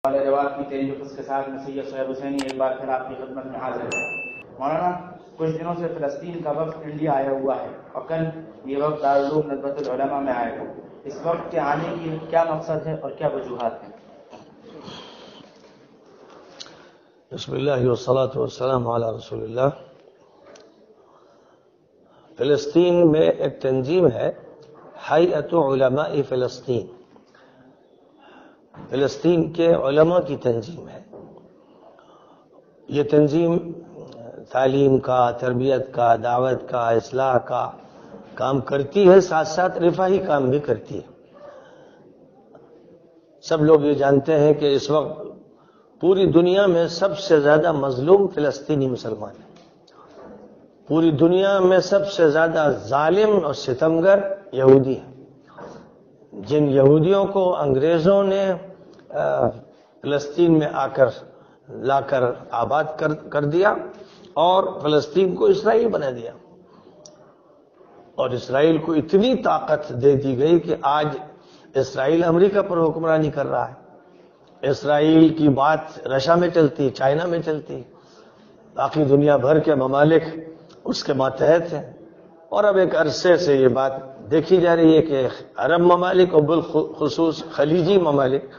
جواب کی تیری وقت کے ساتھ میں سید صاحب حسینی ایک بار پھر آپ کی خدمت میں حاضر ہے۔ مولانا، کچھ دنوں سے فلسطین کا وفد انڈیا آیا ہوا ہے اور کل یہ وفد دارالعلوم ندوۃ العلماء میں آئے گا۔ اس وقت کے آنے کی کیا مقصد ہے اور کیا وجوہات ہیں؟ بسم اللہ والصلاۃ والسلام علی رسول اللہ۔ فلسطین میں ایک تنظیم ہے ہیئت علماء فلسطین، فلسطین کے علماء کی تنظیم ہے۔ یہ تنظیم تعلیم کا، تربیت کا، دعوت کا، اصلاح کا کام کرتی ہے، ساتھ ساتھ رفاہی کام بھی کرتی ہے۔ سب لوگ یہ جانتے ہیں کہ اس وقت پوری دنیا میں سب سے زیادہ مظلوم فلسطینی مسلمان ہیں۔ پوری دنیا میں سب سے زیادہ ظالم اور ستمگر یہودی ہیں، جن یہودیوں کو انگریزوں نے فلسطین میں لا کر آباد کر دیا اور فلسطین کو اسرائیل بنا دیا، اور اسرائیل کو اتنی طاقت دے دی گئی کہ آج اسرائیل امریکہ پر حکمرانی کر رہا ہے۔ اسرائیل کی بات رشیا میں چلتی، چائنا میں چلتی، باقی دنیا بھر کے ممالک اس کے ماتحت ہیں، اور اب ایک عرصے سے یہ بات دیکھی جا رہی ہے کہ عرب ممالک اور بالخصوص خلیجی ممالک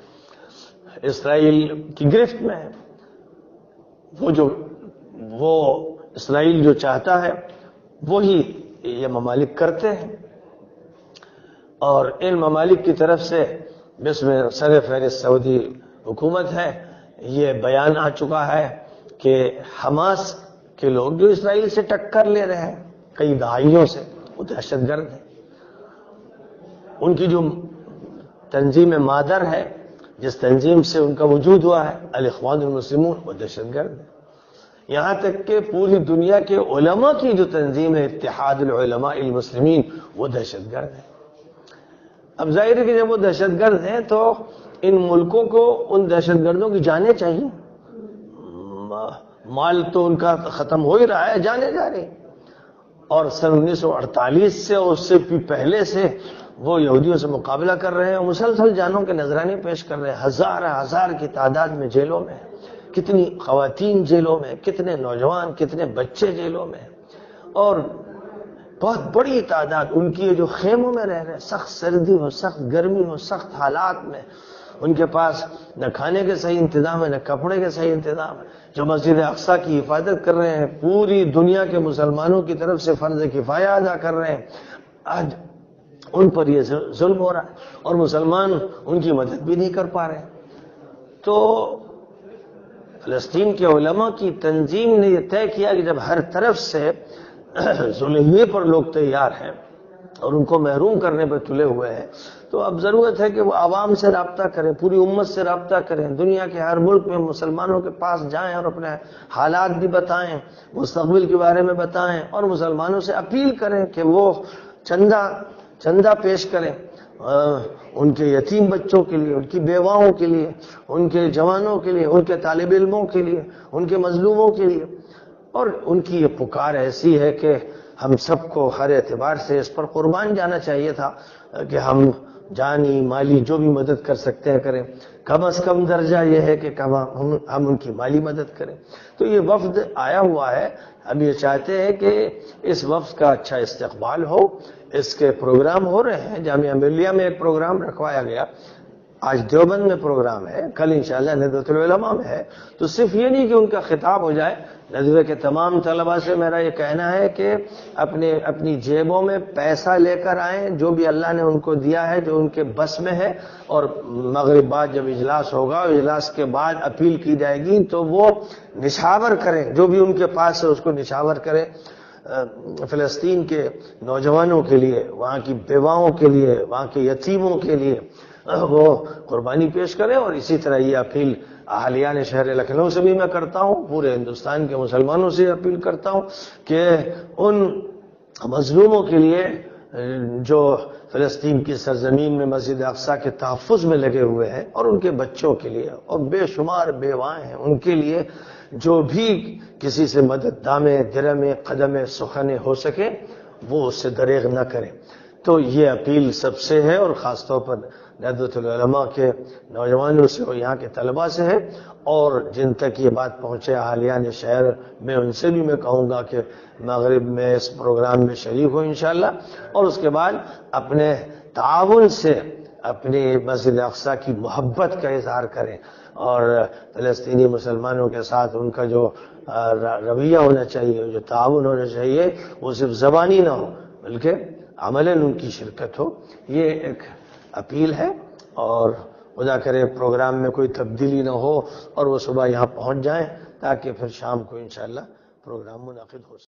اسرائیل کی گرفت میں ہے۔ وہ اسرائیل جو چاہتا ہے وہی یہ ممالک کرتے ہیں، اور ان ممالک کی طرف سے جس میں سر فہرست سعودی حکومت ہے، یہ بیان آ چکا ہے کہ حماس کے لوگ جو اسرائیل سے ٹکر لے رہے ہیں کئی دہائیوں سے، وہ دہشت گرد ہیں۔ ان کی جو تنظیم مادر ہے، جس تنظیم سے ان کا وجود ہوا ہے، الاخوان المسلمون، وہ دہشت گرد ہے۔ یہاں تک کہ پوری دنیا کے علماء کی جو تنظیم ہے اتحاد العلماء المسلمین، وہ دہشت گرد ہے۔ اب ظاہر ہے کہ جب وہ دہشت گرد ہیں تو ان ملکوں کو ان دہشت گردوں کی جانیں چاہیے۔ مال تو ان کا ختم ہو ہی رہا ہے، جانے جا رہی، اور سن 1948 سے اور اس سے بھی پہلے سے وہ یہودیوں سے مقابلہ کر رہے ہیں اور مسلسل جانوں کے نذرانے پیش کر رہے ہیں۔ ہزار کی تعداد میں جیلوں میں، کتنی خواتین جیلوں میں، کتنے نوجوان، کتنے بچے جیلوں میں، اور بہت بڑی تعداد ان کی جو خیموں میں رہ رہے ہیں، سخت سردی ہو، سخت گرمی ہو، سخت حالات میں، ان کے پاس نہ کھانے کے صحیح انتظام ہے، نہ کپڑے کے صحیح انتظام ہے، جو مسجد اقصیٰ کی حفاظت کر رہے ہیں، پوری دنیا کے مسلمانوں کی طرف سے فرض کفایہ ادا کر رہے ہیں، آج ان پر یہ ظلم ہو رہا ہے اور مسلمان ان کی مدد بھی نہیں کر پا رہے۔ تو فلسطین کے علماء کی تنظیم نے یہ طے کیا کہ جب ہر طرف سے ظلم پر لوگ تیار ہیں اور ان کو محروم کرنے پہ تلے ہوئے ہیں، تو اب ضرورت ہے کہ وہ عوام سے رابطہ کریں، پوری امت سے رابطہ کریں، دنیا کے ہر ملک میں مسلمانوں کے پاس جائیں اور اپنے حالات بھی بتائیں، مستقبل کے بارے میں بتائیں، اور مسلمانوں سے اپیل کریں کہ وہ چندہ پیش کریں ان کے یتیم بچوں کے لیے، ان کی بیواؤں کے لیے، ان کے جوانوں کے لیے، ان کے طالب علموں کے لیے، ان کے مظلوموں کے لیے۔ اور ان کی یہ پکار ایسی ہے کہ ہم سب کو ہر اعتبار سے اس پر قربان جانا چاہیے تھا کہ ہم جانی مالی جو بھی مدد کر سکتے ہیں کریں۔ کم از کم درجہ یہ ہے کہ ہم ان کی مالی مدد کریں۔ تو یہ وفد آیا ہوا ہے، ہم یہ چاہتے ہیں کہ اس وفد کا اچھا استقبال ہو۔ اس کے پروگرام ہو رہے ہیں، جامعہ ملیہ میں ایک پروگرام رکھوایا گیا، آج دیوبند میں پروگرام ہے، کل انشاءاللہ ندوۃ العلماء میں ہے۔ تو صرف یہ نہیں کہ ان کا خطاب ہو جائے، ندوے کے تمام طلبہ سے میرا یہ کہنا ہے کہ اپنی جیبوں میں پیسہ لے کر آئیں، جو بھی اللہ نے ان کو دیا ہے، جو ان کے بس میں ہے، اور مغرب بعد جب اجلاس ہوگا، اجلاس کے بعد اپیل کی جائے گی تو وہ نچھاور کریں، جو بھی ان کے پاس ہے اس کو نچھاور کریں، فلسطین کے نوجوانوں کے لیے، وہاں کی بیواؤں کے لیے، وہاں کے یتیموں کے لیے وہ قربانی پیش کریں۔ اور اسی طرح یہ اپیل اہالیان شہر لکھنؤ سے بھی میں کرتا ہوں، پورے ہندوستان کے مسلمانوں سے اپیل کرتا ہوں کہ ان مظلوموں کے لیے جو فلسطین کی سرزمین میں مسجد اقصیٰ کے تحفظ میں لگے ہوئے ہیں، اور ان کے بچوں کے لیے، اور بے شمار بیوائیں ہیں، ان کے لیے جو بھی کسی سے مدد دامے درمے قدمے سخنے ہو سکے وہ اس سے دریغ نہ کریں۔ تو یہ اپیل سب سے ہے، اور خاص طور پر ندوۃ العلماء کے نوجوانوں سے ہو، یہاں کے طلبہ سے ہے، اور جن تک یہ بات پہنچے اہالیان شہر میں، ان سے بھی میں کہوں گا کہ مغرب میں اس پروگرام میں شریک ہو انشاءاللہ، اور اس کے بعد اپنے تعاون سے اپنی مسجد اقصیٰ کی محبت کا اظہار کریں، اور فلسطینی مسلمانوں کے ساتھ ان کا جو رویہ ہونا چاہیے، جو تعاون ہونا چاہیے، وہ صرف زبانی نہ ہو بلکہ عملاً ان کی شرکت ہو۔ یہ ایک اپیل ہے، اور خدا کرے پروگرام میں کوئی تبدیلی نہ ہو اور وہ صبح یہاں پہنچ جائیں، تاکہ پھر شام کو انشاءاللہ پروگرام منعقد ہو سکے۔